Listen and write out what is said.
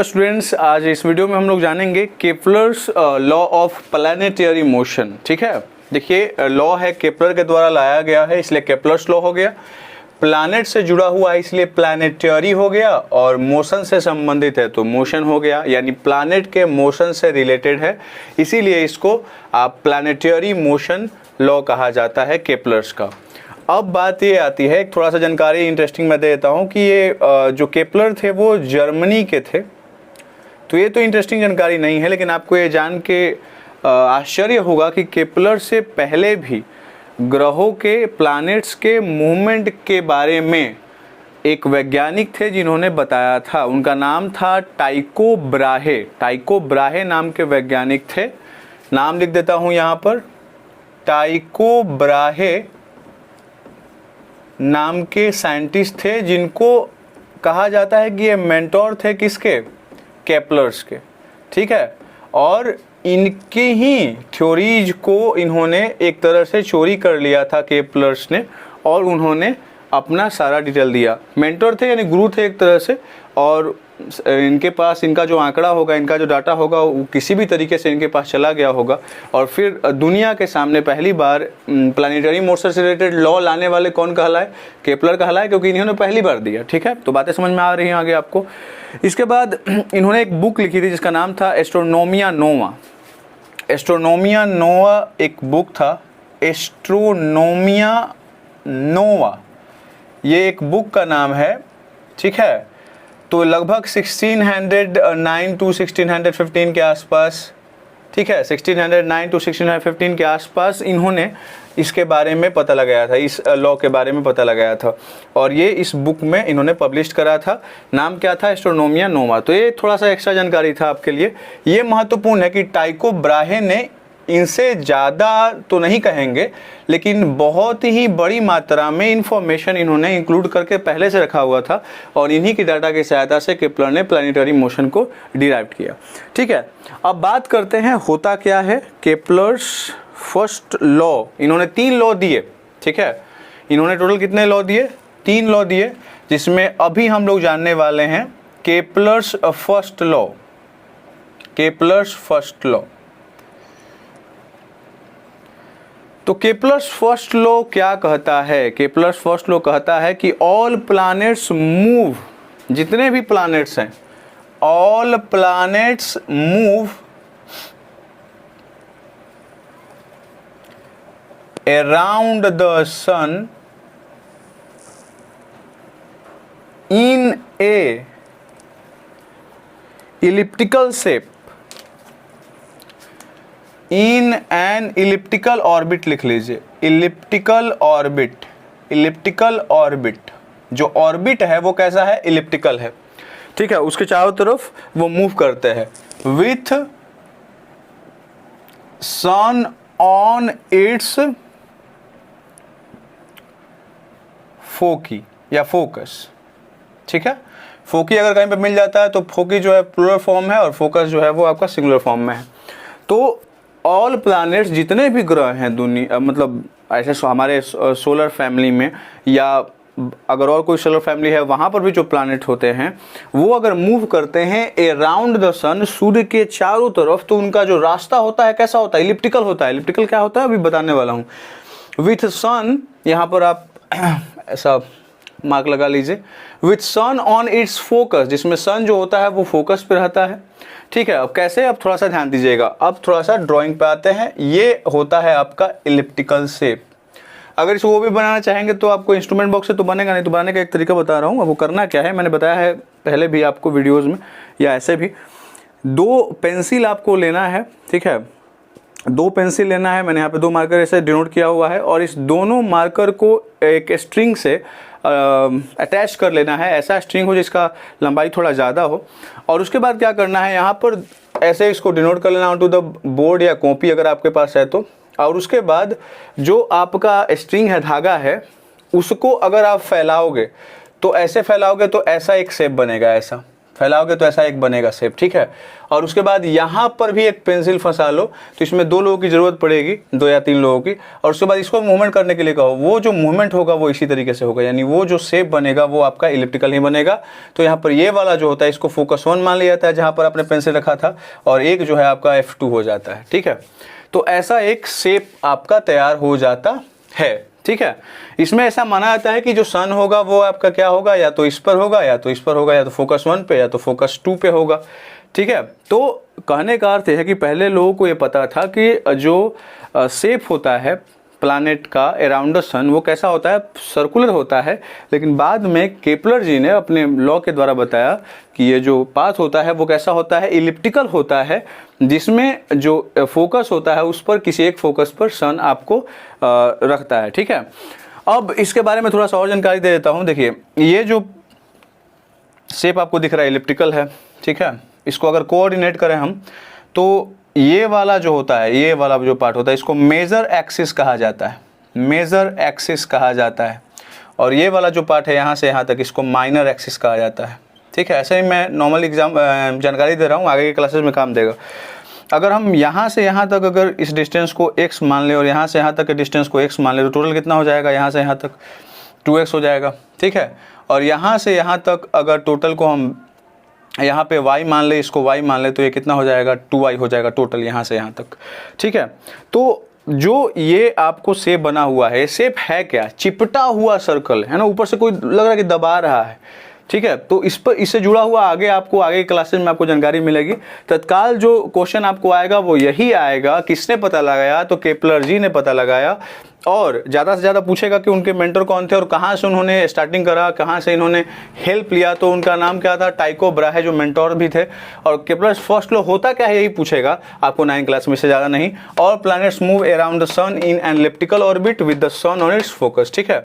Students, आज इस video में हम लोग जानेंगे Kepler's law of planetary motion. ठीक है, देखिए लॉ है केपलर के द्वारा लाया गया है, इसलिए केपलर्स लॉ हो गया। प्लैनेट से जुड़ा हुआ है इसलिए प्लैनेटरी हो गया, और मोशन से संबंधित है तो मोशन हो गया, यानी प्लैनेट के मोशन से रिलेटेड है, इसीलिए इसको आप प्लैनेटरी मोशन लॉ कहा जाता है केपलर्स का। अब बात ये आती है, थोड़ा सा जानकारी इंटरेस्टिंग मैं दे देता हूँ कि ये जो केपलर थे वो जर्मनी के थे। तो ये तो इंटरेस्टिंग जानकारी नहीं है, लेकिन आपको ये जान के आश्चर्य होगा कि केपलर से पहले भी ग्रहों के प्लैनेट्स के मूवमेंट के बारे में एक वैज्ञानिक थे जिन्होंने बताया था। उनका नाम था टाइको ब्राहे। टाइको ब्राहे नाम के वैज्ञानिक थे, नाम लिख देता हूँ यहाँ पर। टाइको ब्राहे नाम के साइंटिस्ट थे, जिनको कहा जाता है कि ये मेंटोर थे किसके? केपलर्स के। ठीक है, और इनके ही थ्योरीज को इन्होंने एक तरह से चोरी कर लिया था केपलर्स ने, और उन्होंने अपना सारा डिटेल दिया। मेंटोर थे यानी गुरु थे एक तरह से, और इनके पास इनका जो आंकड़ा होगा, इनका जो डाटा होगा, वो किसी भी तरीके से इनके पास चला गया होगा, और फिर दुनिया के सामने पहली बार प्लैनेटरी मोशन से रिलेटेड लॉ लाने वाले कौन कहलाए? केपलर कहलाए, क्योंकि इन्होंने पहली बार दिया। ठीक है, तो बातें समझ में आ रही हैं आगे आपको। इसके बाद इन्होंने एक बुक लिखी थी जिसका नाम था एस्ट्रोनोमिया नोवा। एस्ट्रोनोमिया नोवा एक बुक था, एस्ट्रोनोमिया नोवा ये एक बुक का नाम है। ठीक है, तो लगभग 1609 टू 1615 के आसपास, ठीक है, 1609 टू 1615 के आसपास इन्होंने इसके बारे में पता लगाया था, इस लॉ के बारे में पता लगाया था, और ये इस बुक में इन्होंने पब्लिश करा था। नाम क्या था? एस्ट्रोनोमिया नोवा। तो ये थोड़ा सा एक्स्ट्रा जानकारी था आपके लिए। ये महत्वपूर्ण है कि टाइको ब्राहे ने, इनसे ज़्यादा तो नहीं कहेंगे, लेकिन बहुत ही बड़ी मात्रा में इंफॉर्मेशन इन्होंने इंक्लूड करके पहले से रखा हुआ था, और इन्हीं की डाटा की सहायता से केपलर ने प्लैनेटरी मोशन को डिराइव किया। ठीक है, अब बात करते हैं होता क्या है केपलर्स फर्स्ट लॉ। इन्होंने 3 लॉ दिए। ठीक है, इन्होंने टोटल कितने लॉ दिए? 3 लॉ दिए, जिसमें अभी हम लोग जानने वाले हैं Kepler's first law. Kepler's first law. तो केपलर्स फर्स्ट लॉ क्या कहता है? केपलर्स फर्स्ट लॉ कहता है कि ऑल प्लैनेट्स मूव, जितने भी प्लैनेट्स हैं, all planets move around the sun in a elliptical shape, in an elliptical orbit लिख लीजिए। Elliptical orbit, elliptical orbit. जो ऑर्बिट है वो कैसा है? इलिप्टिकल है। ठीक है, उसके चारों तरफ वो मूव करते हैं विथ सन ऑन इट्स फोकी या फोकस। ठीक है, फोकी अगर कहीं पे मिल जाता है तो फोकी जो है प्लूरल फॉर्म है, और फोकस जो है वो आपका सिंगुलर फॉर्म में है। तो ऑल प्लैनेट्स, जितने भी ग्रह हैं दुनिया, मतलब ऐसे हमारे सोलर फैमिली में, या अगर और कोई सोलर फैमिली है वहाँ पर भी जो प्लैनेट होते हैं, वो अगर मूव करते हैं अराउंड द सन, सूर्य के चारों तरफ, तो उनका जो रास्ता होता है कैसा होता है? इलिप्टिकल होता है। इलिप्टिकल क्या होता है अभी बताने वाला हूँ। विथ सन, यहाँ पर आप ऐसा मार्क लगा लीजिए, with sun on its focus, जिसमें सन जो होता है वो फोकस पे रहता है। ठीक है, अब कैसे? अब थोड़ा सा ध्यान दीजिएगा। अब थोड़ा सा ड्राइंग पे आते हैं। ये होता है आपका इलिप्टिकल शेप। अगर इसको वो भी बनाना चाहेंगे तो आपको इंस्ट्रूमेंट बॉक्स से तो बनेगा नहीं, तो बनाने का एक तरीका बता रहा हूँ। अब वो करना क्या है, मैंने बताया है पहले भी आपको वीडियोज़ में, या ऐसे भी 2 पेंसिल आपको लेना है। ठीक है, 2 पेंसिल लेना है। मैंने यहाँ पे 2 मार्कर ऐसे डिनोट किया हुआ है, और इस दोनों मार्कर को एक स्ट्रिंग से अटैच कर लेना है। ऐसा स्ट्रिंग हो जिसका लंबाई थोड़ा ज़्यादा हो, और उसके बाद क्या करना है, यहाँ पर ऐसे इसको डिनोट कर लेना टू द बोर्ड या कॉपी अगर आपके पास है तो। और उसके बाद जो आपका स्ट्रिंग है, धागा है, उसको अगर आप फैलाओगे तो ऐसे फैलाओगे तो ऐसा एक शेप बनेगा, ऐसा। फैलाओगे तो ऐसा एक बनेगा शेप, ठीक है। और उसके बाद यहाँ पर भी एक पेंसिल फंसा लो, तो इसमें 2 लोगों की ज़रूरत पड़ेगी, 2 या 3 लोगों की। और उसके बाद इसको मूवमेंट करने के लिए कहो, वो जो मूवमेंट होगा वो इसी तरीके से होगा, यानी वो जो शेप बनेगा वो आपका इलिप्टिकल ही बनेगा। तो यहाँ पर ये वाला जो होता है इसको फोकस 1 मान लिया जाता है जहाँ पर आपने पेंसिल रखा था, और एक जो है आपका F2 हो जाता है, ठीक है। तो ऐसा एक शेप आपका तैयार हो जाता है, ठीक है। इसमें ऐसा माना जाता है कि जो सन होगा वो आपका क्या होगा, या तो इस पर होगा, या तो इस पर होगा, या तो फोकस 1 पे, या तो फोकस 2 पे होगा, ठीक है। तो कहने का अर्थ है कि पहले लोगों को ये पता था कि जो शेप होता है प्लैनेट का अराउंड द सन वो कैसा होता है, सर्कुलर होता है। लेकिन बाद में केपलर जी ने अपने लॉ के द्वारा बताया कि ये जो पाथ होता है वो कैसा होता है, इलिप्टिकल होता है, जिसमें जो फोकस होता है उस पर किसी एक फोकस पर सन आपको रखता है, ठीक है। अब इसके बारे में थोड़ा सा और जानकारी दे देता हूँ। देखिए ये जो शेप आपको दिख रहा है इलिप्टिकल है, ठीक है। इसको अगर कोऑर्डिनेट करें हम, तो ये वाला जो होता है, ये वाला जो पार्ट होता है इसको मेजर एक्सिस कहा जाता है, मेजर एक्सिस कहा जाता है। और ये वाला जो पार्ट है यहाँ से यहाँ तक इसको माइनर एक्सिस कहा जाता है, ठीक है। ऐसे ही मैं नॉर्मल जानकारी दे रहा हूँ, आगे के क्लासेस में काम देगा। अगर हम यहाँ से यहाँ तक अगर इस डिस्टेंस को x मान लें और यहाँ से यहाँ तक के डिस्टेंस को x मान लें, तो टोटल कितना हो जाएगा, यहाँ से यहाँ तक 2x हो जाएगा, ठीक है। और यहाँ से यहाँ तक अगर टोटल को हम यहाँ पे y मान ले, इसको y मान ले, तो ये कितना हो जाएगा, 2y हो जाएगा टोटल यहाँ से यहाँ तक, ठीक है। तो जो ये आपको शेप बना हुआ है, शेप है क्या, चिपटा हुआ सर्कल है ना, ऊपर से कोई लग रहा है कि दबा रहा है, ठीक है। तो इस पर इससे जुड़ा हुआ आगे आपको आगे क्लासेस में आपको जानकारी मिलेगी। तत्काल जो क्वेश्चन आपको आएगा वो यही आएगा, किसने पता लगाया, तो केपलर जी ने पता लगाया। और ज़्यादा से ज़्यादा पूछेगा कि उनके मेंटर कौन थे और कहाँ से उन्होंने स्टार्टिंग करा, कहाँ से इन्होंने हेल्प लिया, तो उनका नाम क्या था, टाइको ब्राहे, जो मेंटोर भी थे। और केपलर्स फर्स्ट लॉ होता क्या है यही पूछेगा आपको 9th क्लास में, से ज़्यादा नहीं। All planets move around the sun in an elliptical orbit with the sun on its focus, ठीक है।